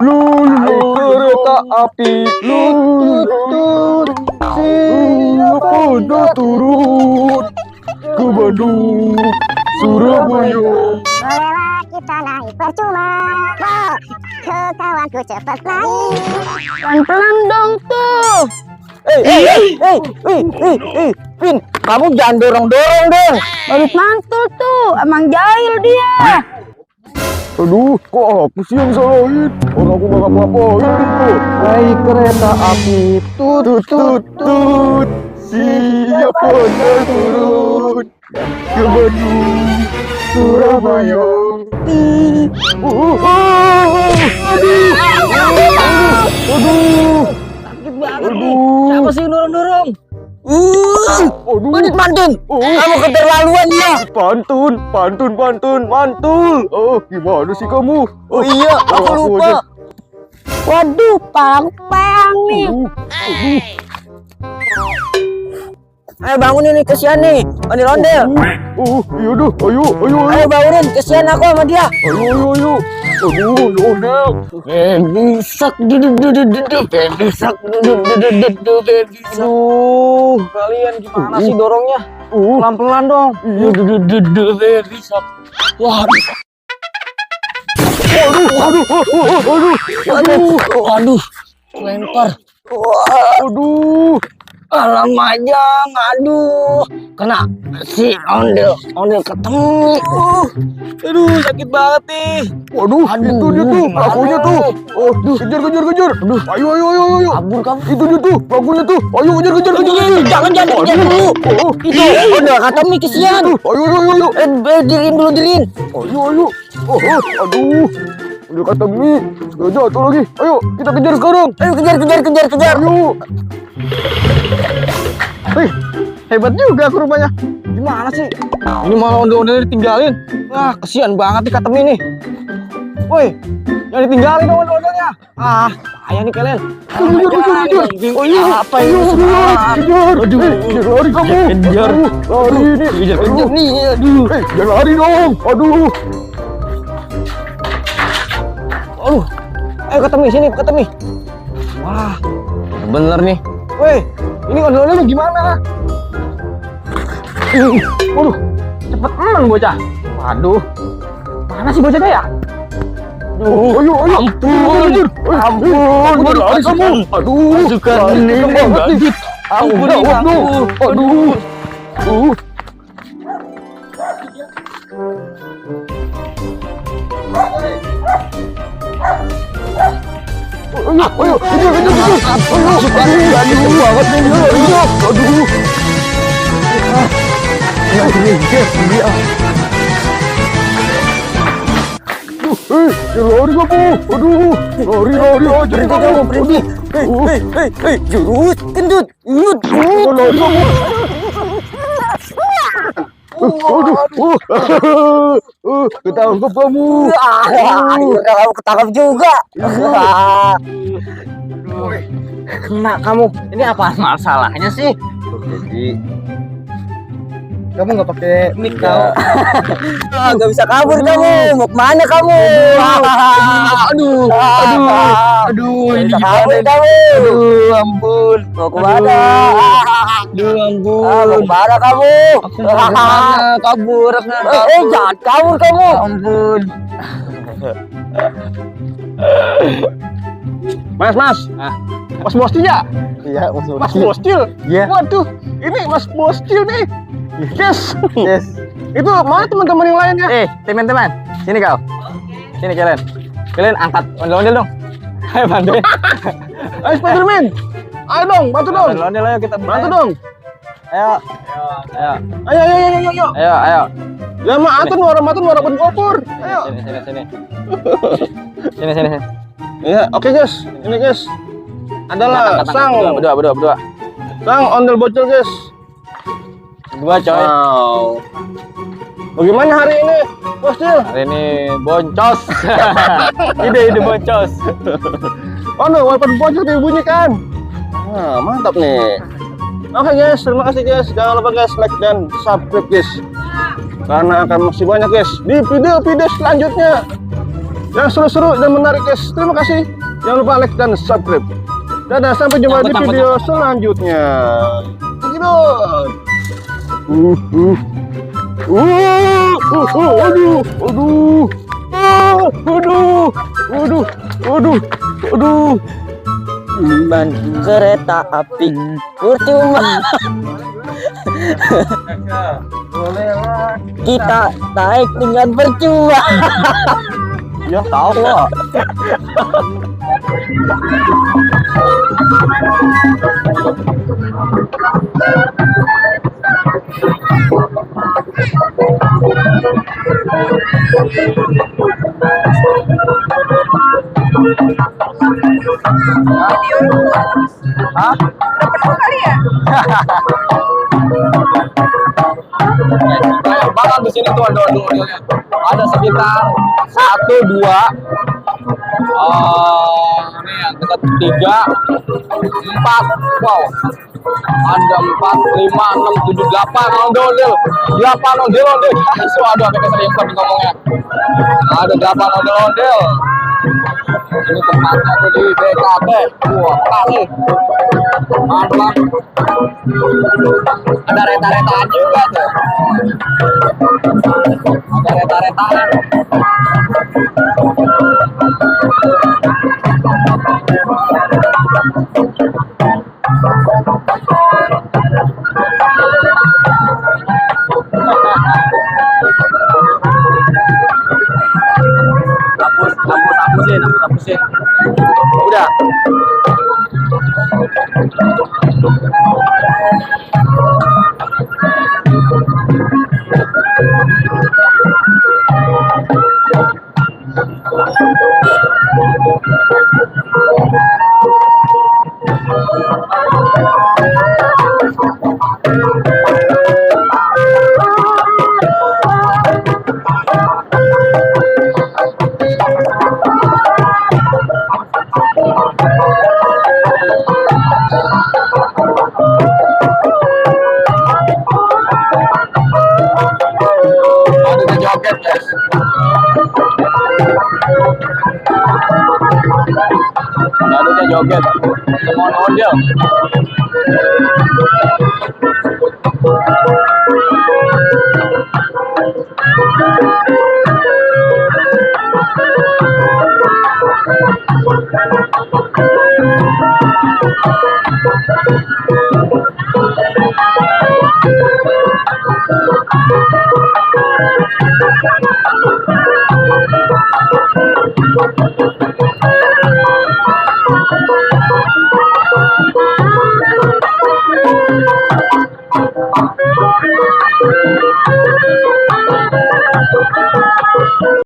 kereta api, siapa dah turun ke Bandung, Surabaya. Bolehlah kita naik percuma, ke kawanku cepat naik. Pelan-pelan dong tuh. Pin, kamu jangan dorong-dorong dong. Baru mantul tuh, emang jahil dia. Aduh, kok aku sih yang salahin? Orang aku gak ngapa-ngapain itu. Naik kereta api, tut, siapa dah turun ke Bandung, Surabaya. Aduh. Siapa sih dorong-dorong? Aduh. Mantun. Kamu keterlaluan ya. Mantul. Oh, gimana sih kamu? Oh iya, aku lupa. Waduh, pang nih. Ayo bangun ini, kesian nih. Ondel-ondel. Iya dah, ayo. Ayo bangunin, kesian aku sama dia. Ayo. Aduh, Lionel. Bendisak. Aduh, Kalian gimana sih dorongnya? Pelan-pelan dong. Bendisak. Waduh, lempar. Aduh. Alam aja, aduh, kena si ondel ketemu. Aduh, sakit banget nih. Waduh, itu dia tuh, pelakunya tuh. Oh, kejar. Aduh, ayo. Kabur kamu. Itu dia tuh, pelakunya tuh. Ayo, kejar. Jangan kejar dulu. Itu ondel ketemu, kesian. Ayo. Dirin. Ayo. Aduh. Udah kata Mi, udah jatuh lagi. Ayo, kita kejar sekarang. Ayo kejar. Ayo. Hebat juga aku rupanya. Gimana sih? Ini malah ondel-ondel ditinggalin. Wah, kesian banget nih Katemi nih. Woi, jangan ditinggalin dong ondel-ondelnya. Bahaya nih kalian. Kejar. Oh iya, apa ini? Kejar. Jangan lari kamu. Kejar. Lari ini. Kejar nih. Aduh. Jangan lari dong. Aduh. Ayo Katemi sini, Katemi. Wah, bener nih. Woi, ini ondel-ondel gimana? Waduh, Cepet menang bocah. Waduh, mana sih bocahnya ya? ayo. Ampun. Lari kamu. Aduh. Suka ini banget. Aduh. Ayo, kejar. Aduh. Lari kamu. Aduh. Lari. Jadi kamu berhenti. Hei, jurus gendut. Lari kamu. Ketangkep kamu. Akhirnya kamu ketangkap juga. Kena kamu. Ini apa masalahnya sih? Jadi kamu nggak pakai mic Gak bisa kabur kamu. Mau kemana kamu? Aduh, ini gimana kamu? Aduh, ampun. Mau kemana? Aduh, ampun. Mau kemana kamu? Kabur. Jangan kabur kamu. Ampun. Mas Bostil ya? Iya, Mas Bostil? Iya. Waduh, ini Mas Bostil nih. Yes. Itu mana teman-teman yang lainnya? Teman-teman, sini kau. Sini kalian angkat ondel-ondel dong. Ayo bantuin. Ayo Spiderman. Ayo dong, bantu dong. Ondel-ondel ayo kita bantu dong. Ayo. Ayo. Ya matun warapan kopur. Ayo. Sini. Iya, oke guys. Ini guys. Adalah sang berdua. Sang ondel bocil guys. Dua coy. Wow. Bagaimana hari ini, Bostil? Hari ini boncos. ide boncos. Oh no, walaupun boncos dibunyikan. Mantap nih. Oke guys, terima kasih guys. Jangan lupa guys like dan subscribe guys. Karena akan masih banyak guys di video-video selanjutnya. yang seru-seru dan menarik guys. Terima kasih. Jangan lupa like dan subscribe. Dadah, sampai jumpa di video selanjutnya. Aduh, aduh. Ban kereta api percuma. Kita naik dengan percuma. Ya tahu lah. Hah? Penuh kali ya? Banyak banget di sini tuh ondel-ondelnya. Ada sekitar 1, 2, ini yang dekat 3, 4, wow, ada 4, 5, 6, 7, 8 ondel-ondel, 8 ondel-ondel guys. Waduh, sampai sering banget ngomongnya. Ada 8 ondel-ondel. Ini tempatnya tuh di BKT. Wah, keren. Mantap. Ada reta-retaan juga tuh. Ada reta-retaan. Hapusin. Udah. Ada joget guys. Ada joget. Semua ondel.